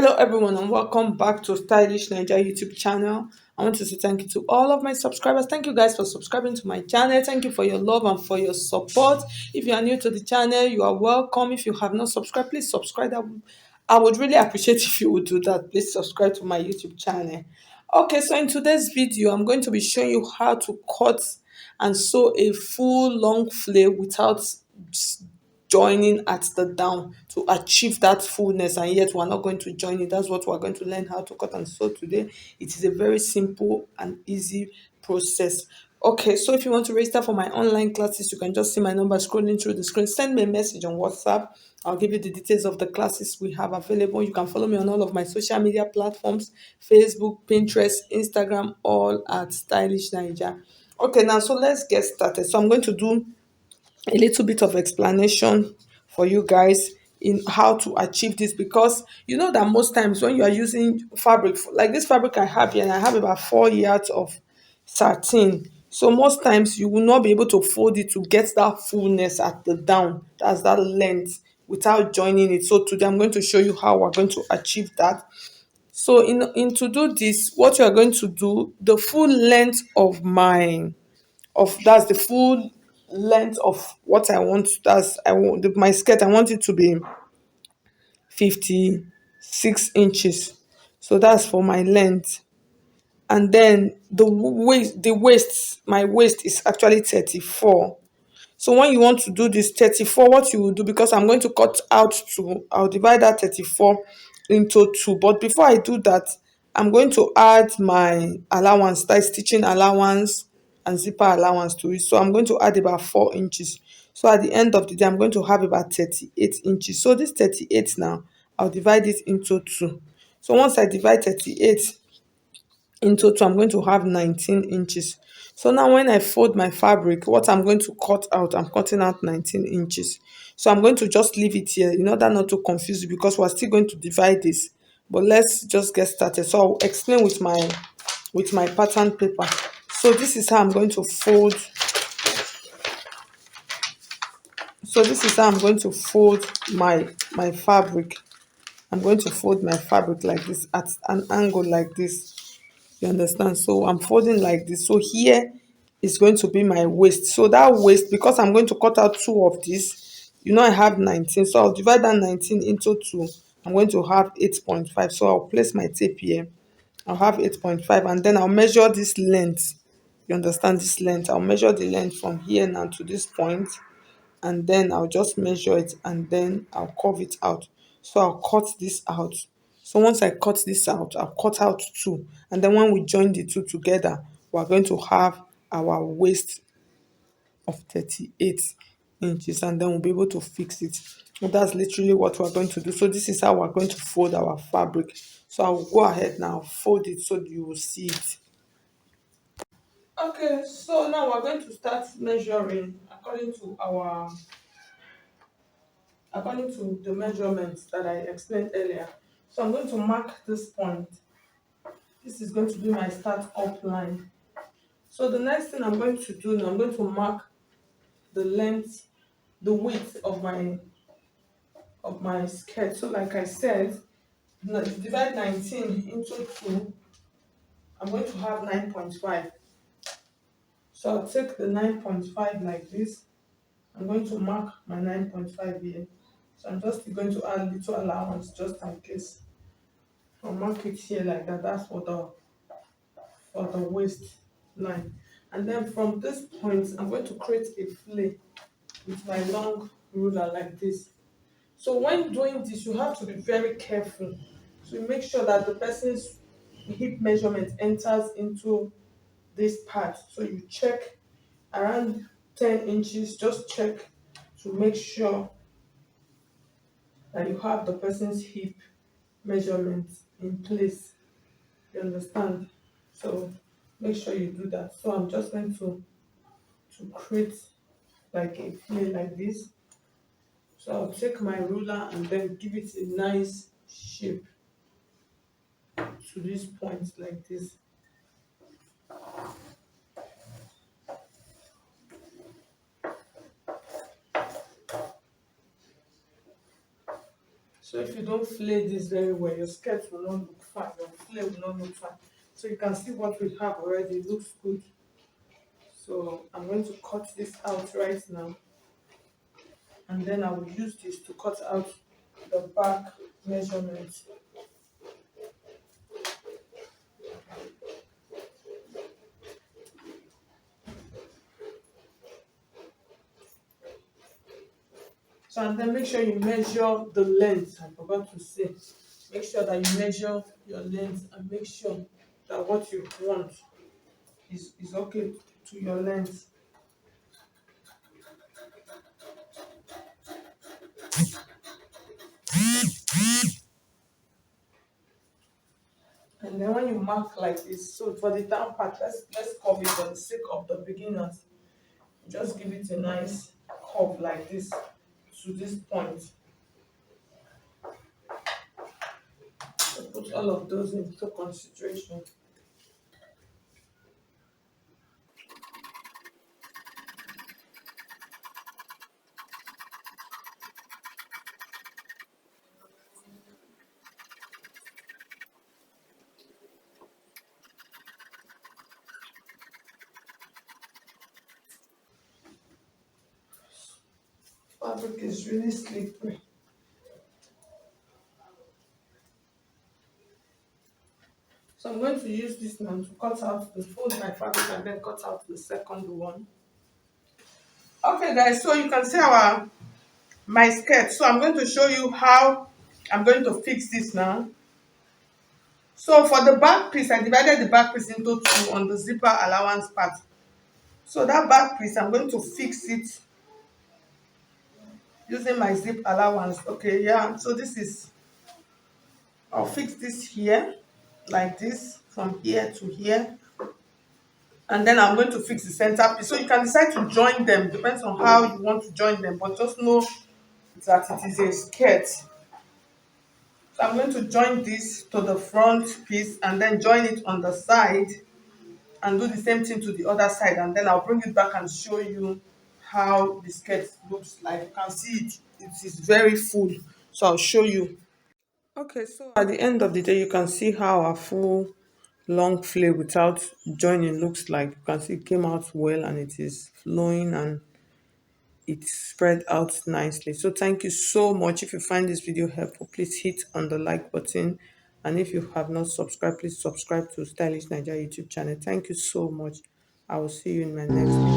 Hello, everyone, and welcome back to Stylish Nigeria YouTube channel. I want to say thank you to all of my subscribers. Thank you guys for subscribing to my channel. Thank you for your love and for your support. If you are new to the channel, you are welcome. If you have not subscribed, please subscribe. I would really appreciate if you would do that. Please subscribe to my YouTube channel. Okay, so in today's video, I'm going to be showing you how to cut and sew a full long flare without joining at the down to achieve that fullness, and yet we're not going to join it. That's what we're going to learn how to cut and sew today. It is a very simple and easy process. Okay, so if you want to register for my online classes, you can just see my number scrolling through the screen. Send me a message on WhatsApp. I'll give you the details of the classes we have available. You can follow me on all of my social media platforms: Facebook, Pinterest, Instagram, all at Stylish Niger. Okay, now so let's get started. So I'm going to do a little bit of explanation for you guys in how to achieve this, because you know that most times when you are using fabric like this fabric I have here, and I have about 4 yards of satin, so most times you will not be able to fold it to get that fullness at the down, that's that length, without joining it. So today I'm going to show you how we're going to achieve that. So in to do this, what you are going to do, the full length of that's the full length of what I want. That's I want my skirt. I want it to be 56 inches. So that's for my length. And then the waist, my waist is actually 34. So when you want to do this 34, what you will do, because I'm going to cut out two, I'll divide that 34 into two. But before I do that, I'm going to add my allowance, that is stitching allowance and zipper allowance to it. So I'm going to add about 4 inches. So at the end of the day, I'm going to have about 38 inches. So this 38 now, I'll divide it into two. So once I divide 38 in total, I'm going to have 19 inches. So now when I fold my fabric, what I'm going to cut out, I'm cutting out 19 inches. So I'm going to just leave it here in order not to confuse you, because we're still going to divide this. But let's just get started. So I'll explain with my pattern paper. So this is how I'm going to fold. So this is how I'm going to fold my fabric. I'm going to fold my fabric like this at an angle like this. You understand? So I'm folding like this. So here is going to be my waist. So that waist, because I'm going to cut out two of this, I have 19. So I'll divide that 19 into two. I'm going to have 8.5. So I'll place my tape here. I'll have 8.5, and then I'll measure this length. You understand this length? I'll measure the length from here now to this point, and then I'll just measure it, and then I'll curve it out. So I'll cut this out. So once I cut this out, I'll cut out two. And then when we join the two together, we're going to have our waist of 38 inches, and then we'll be able to fix it. And that's literally what we're going to do. So this is how we're going to fold our fabric. So I'll go ahead now, fold it so you will see it. Okay, so now we're going to start measuring according to the measurements that I explained earlier. So I'm going to mark this point. This is going to be my start up line. So the next thing I'm going to do now, I'm going to mark the length, the width of my skirt. So like I said, divide 19 into 2, I'm going to have 9.5. So I'll take the 9.5 like this. I'm going to mark my 9.5 here. So I'm just going to add little allowance just in case. I'll mark it here like that. That's for the waist line. And then from this point, I'm going to create a flare with my long ruler like this. So when doing this, you have to be very careful to make sure that the person's hip measurement enters into this part. So you check around 10 inches, just check to make sure that you have the person's hip measurement in place. You understand? So make sure you do that. So I'm just going to create like a flare like this. So I'll take my ruler and then give it a nice shape to this point like this. So if you don't flay this very well, your skirt will not look fine, your flay will not look fine. So you can see what we have already, it looks good. So I'm going to cut this out right now, and then I will use this to cut out the back measurement. So and then make sure you measure the length. I forgot to say. Make sure that you measure your length and make sure that what you want is okay to your length. And then when you mark like this, so for the down part, let's curve it for the sake of the beginners. Just give it a nice curve like this to this point. So put all of those into consideration. Fabric is really slippery. So I'm going to use this now to cut out the fold my fabric and then cut out the second one. Okay guys, so you can see our my skirt. So I'm going to show you how I'm going to fix this now. So for the back piece, I divided the back piece into two on the zipper allowance part. So that back piece, I'm going to fix it using my zip allowance. Okay, yeah. So this is, I'll fix this here, like this, from here to here. And then I'm going to fix the center piece. So you can decide to join them, depends on how you want to join them. But just know that it is a skirt. So I'm going to join this to the front piece and then join it on the side and do the same thing to the other side, and then I'll bring it back and show you how the skirt looks like. You can see it is very full, so I'll show you. Okay, so at the end of the day you can see how our full long flare without joining looks like. You can see it came out well and it is flowing and it spread out nicely. So thank you so much. If you find this video helpful, please hit on the like button, and if you have not subscribed, please subscribe to Stylish Nigeria YouTube channel. Thank you so much. I will see you in my next video.